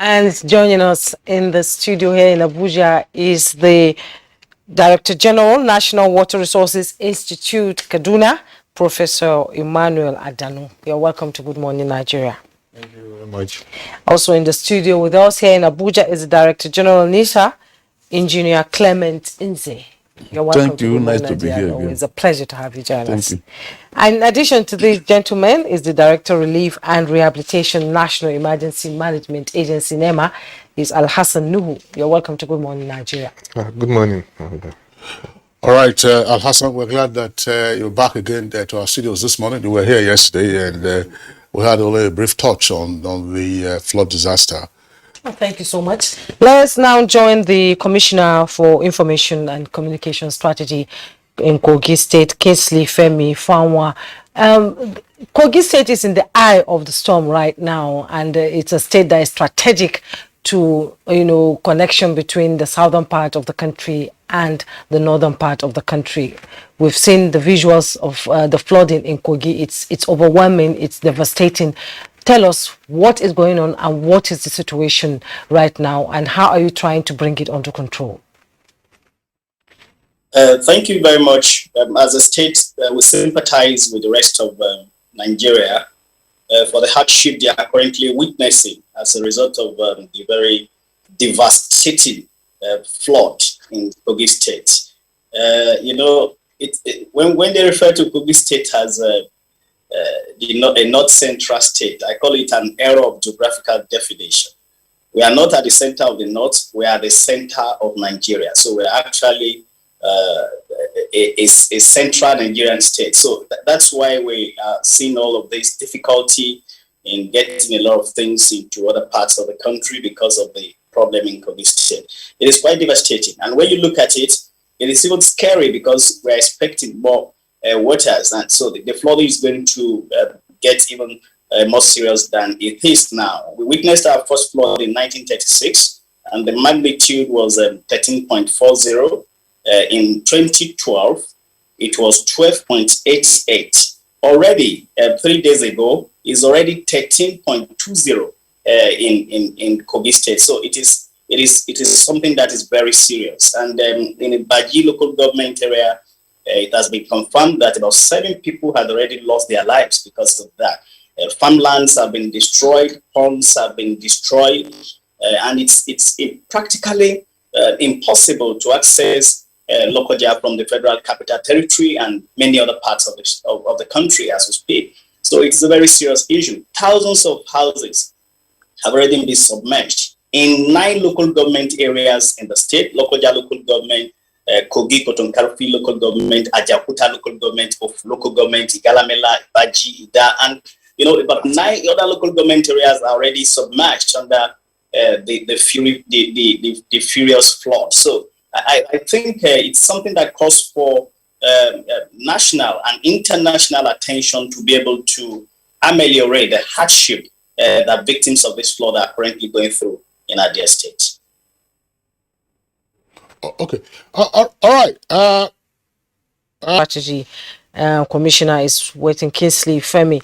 And joining us in the studio here in Abuja is the Director General, National Water Resources Institute, Kaduna, Professor Emmanuel Adanu. You're welcome to Good Morning Nigeria. Thank you very much. Also in the studio with us here in Abuja is the Director General, NISA, Engineer Clement Nze. You're welcome. Thank you. Nice to be here. It's a pleasure to have you join us. Thank you. And in addition to these gentlemen is the Director Relief and Rehabilitation National Emergency Management Agency, NEMA, is Al-Hassan Nuhu. You're welcome to Good Morning Nigeria. Good morning. All right, Al-Hassan, we're glad that you're back again to our studios this morning. You were here yesterday and we had only a brief touch on the flood disaster. Oh, thank you so much. Let's now join the Commissioner for Information and Communication Strategy in Kogi State, Kingsley Femi Fanwa. Kogi State is in the eye of the storm right now, and it's a state that is strategic to, connection between the southern part of the country and the northern part of the country. We've seen the visuals of the flooding in Kogi. It's overwhelming. It's devastating. Tell us what is going on and what is the situation right now, and how are you trying to bring it under control? Thank you very much. As a state, we sympathize with the rest of Nigeria for the hardship they are currently witnessing as a result of the very devastating flood in Kogi State. When they refer to Kogi State as a North Central state, I call it an error of geographical definition. We are not at the center of the north, we are the center of Nigeria. So we're actually a central Nigerian state. So that's why we are seeing all of this difficulty in getting a lot of things into other parts of the country because of the problem in Kogi State. It is quite devastating. And when you look at it, it is even scary because we're expecting more waters. And so the flooding is going to get even more serious than it is now. We witnessed our first flood in 1936, and the magnitude was 13.40. In 2012, it was 12.88. Already, 3 days ago, is already 13.20 in Kogi State. So it is something that is very serious. And in the Baji local government area, it has been confirmed that about 7 people had already lost their lives because of that. Farmlands have been destroyed, ponds have been destroyed, and it's practically impossible to access Lokoja from the Federal Capital Territory and many other parts of the country as we speak. So it's a very serious issue. Thousands of houses have already been submerged in 9 local government areas in the state: Lokoja local government, Kogi Kotonkarfi local government, Ajakuta local government, of local government, Igalamela, Baji, Ida, and about 9 other local government areas are already submerged under the furious flood. So I think it's something that calls for national and international attention to be able to ameliorate the hardship that victims of this flood are currently going through in our dear state. Okay. All right. Strategy Commissioner is waiting, Kingsley Femi.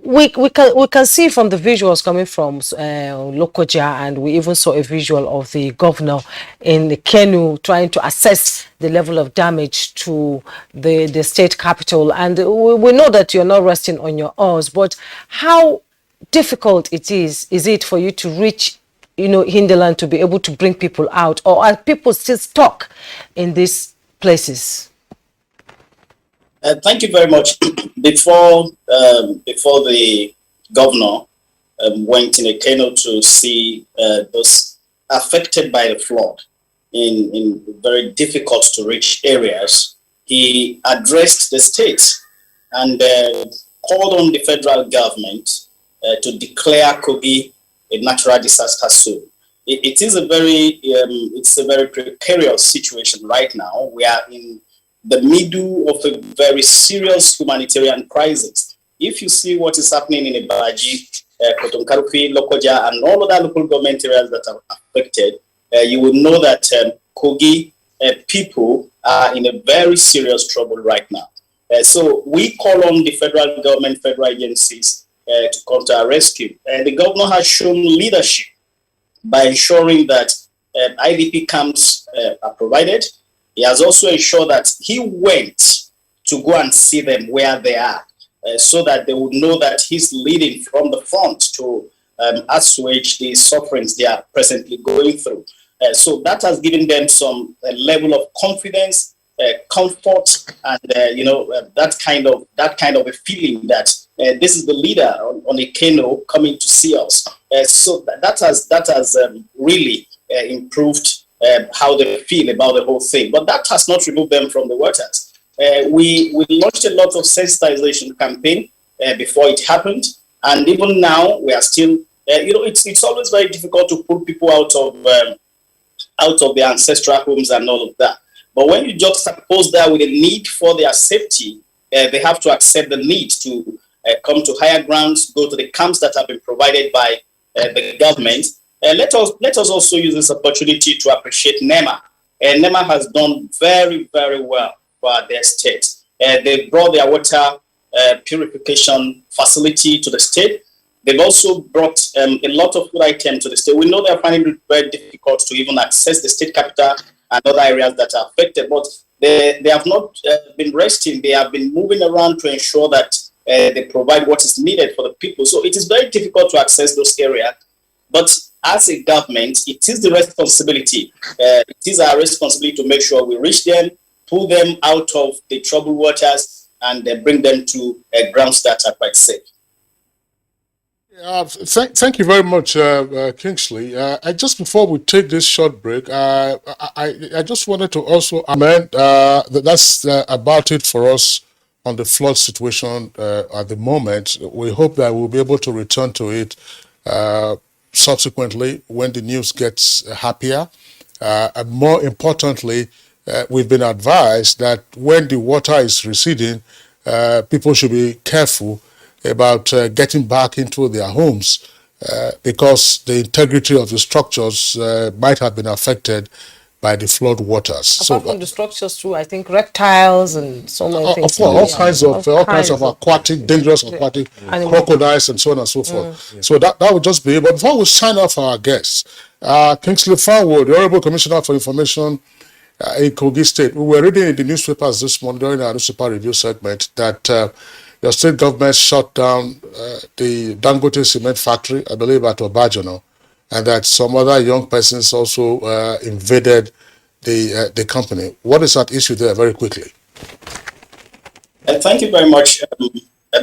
We can see from the visuals coming from Lokoja, and we even saw a visual of the governor in the canoe trying to assess the level of damage to the state capital. And we know that you're not resting on your oars, but how difficult is it for you to reach hinterland to be able to bring people out, or are people still stuck in these places? Thank you very much. Before the governor went in a canoe to see those affected by the flood in very difficult to reach areas, he addressed the state and called on the federal government to declare Kogi a natural disaster zone. It is a very precarious situation right now. We are in the middle of a very serious humanitarian crisis. If you see what is happening in Ibaji, Kotonkarufi, Lokoja, and all other local government areas that are affected, you will know that Kogi people are in a very serious trouble right now. So we call on the federal government, federal agencies to come to our rescue. The governor has shown leadership by ensuring that IDP camps are provided. He has also ensured that he went to go and see them where they are, so that they would know that he's leading from the front to assuage the sufferings they are presently going through. So that has given them some level of confidence, comfort, and that kind of a feeling that this is the leader on a canoe coming to see us. So that has really improved how they feel about the whole thing. But that has not removed them from the waters. We launched a lot of sensitization campaign before it happened, and even now we are still. It's always very difficult to pull people out of their ancestral homes and all of that. But when you juxtapose that with a need for their safety, they have to accept the need to come to higher grounds, go to the camps that have been provided by the government. Let us also use this opportunity to appreciate NEMA. NEMA has done very, very well for their state. They brought their water purification facility to the state. They've also brought a lot of food items to the state. We know they're finding it very difficult to even access the state capital and other areas that are affected, but they have not been resting. They have been moving around to ensure that they provide what is needed for the people. So it is very difficult to access those areas, but as a government, it is the responsibility. It is our responsibility to make sure we reach them, pull them out of the troubled waters, and bring them to grounds that are quite safe. Thank you very much, Kingsley. Just before we take this short break, I just wanted to also amend that's about it for us on the flood situation at the moment. We hope that we'll be able to return to it subsequently when the news gets happier. And more importantly, we've been advised that when the water is receding, people should be careful about getting back into their homes because the integrity of the structures might have been affected by the flood waters. Apart from the structures too, I think reptiles and so many things. Of course, all kinds of aquatic, dangerous aquatic crocodiles and so on and so forth. So that would just be it. But before we sign off our guests, Kingsley Farwood, the Honorable Commissioner for Information in Kogi State, we were reading in the newspapers this morning during our newspaper review segment that your state government shut down the Dangote cement factory, I believe at Obajano, and that some other young persons also invaded the company. What is that issue there, very quickly? Thank you very much.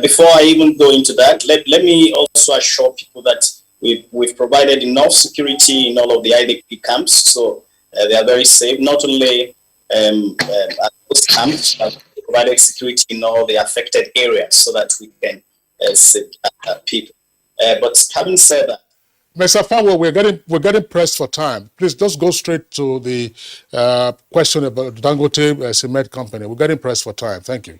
Before I even go into that, let me also assure people that we've provided enough security in all of the IDP camps, so they are very safe, not only at those camps, but provided security in all the affected areas so that we can save people. But having said that, Mr. Farwell, we're getting pressed for time. Please just go straight to the question about Dangote Cement Company. We're getting pressed for time. Thank you.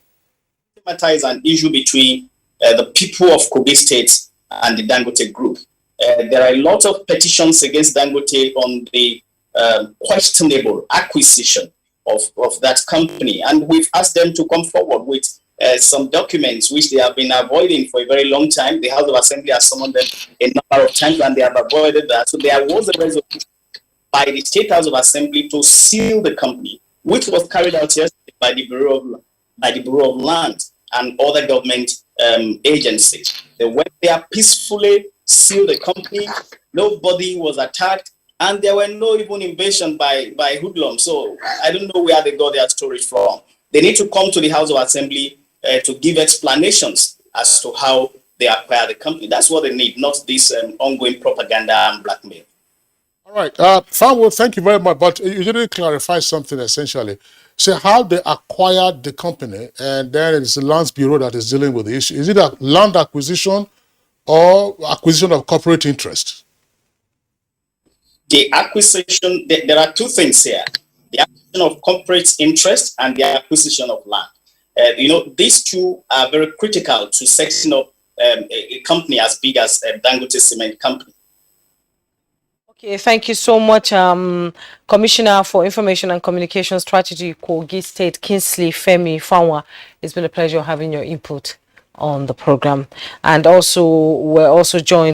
Is an issue between the people of Kogi State and the Dangote Group. There are a lot of petitions against Dangote on the questionable acquisition of that company, and we've asked them to come forward with some documents which they have been avoiding for a very long time. The House of Assembly has summoned them a number of times and they have avoided that. So there was a resolution by the State House of Assembly to seal the company, which was carried out yesterday by the Bureau of Land and other government agencies. They went there peacefully, sealed the company, nobody was attacked, and there were no even invasion by hoodlums. So I don't know where they got their stories from. They need to come to the House of Assembly to give explanations as to how they acquire the company. That's what they need, not this ongoing propaganda and blackmail. All right. Farwood, thank you very much. But you didn't clarify something essentially. So how they acquired the company, and then it's the Lands Bureau that is dealing with the issue. Is it a land acquisition or acquisition of corporate interest? The acquisition, there are two things here. The acquisition of corporate interest and the acquisition of land. These two are very critical to setting up a company as big as Dangote Cement Company. Okay, thank you so much, Commissioner for Information and Communication Strategy, Kogi State, Kingsley Femi Fanwa. It's been a pleasure having your input on the program. And also, we're also joined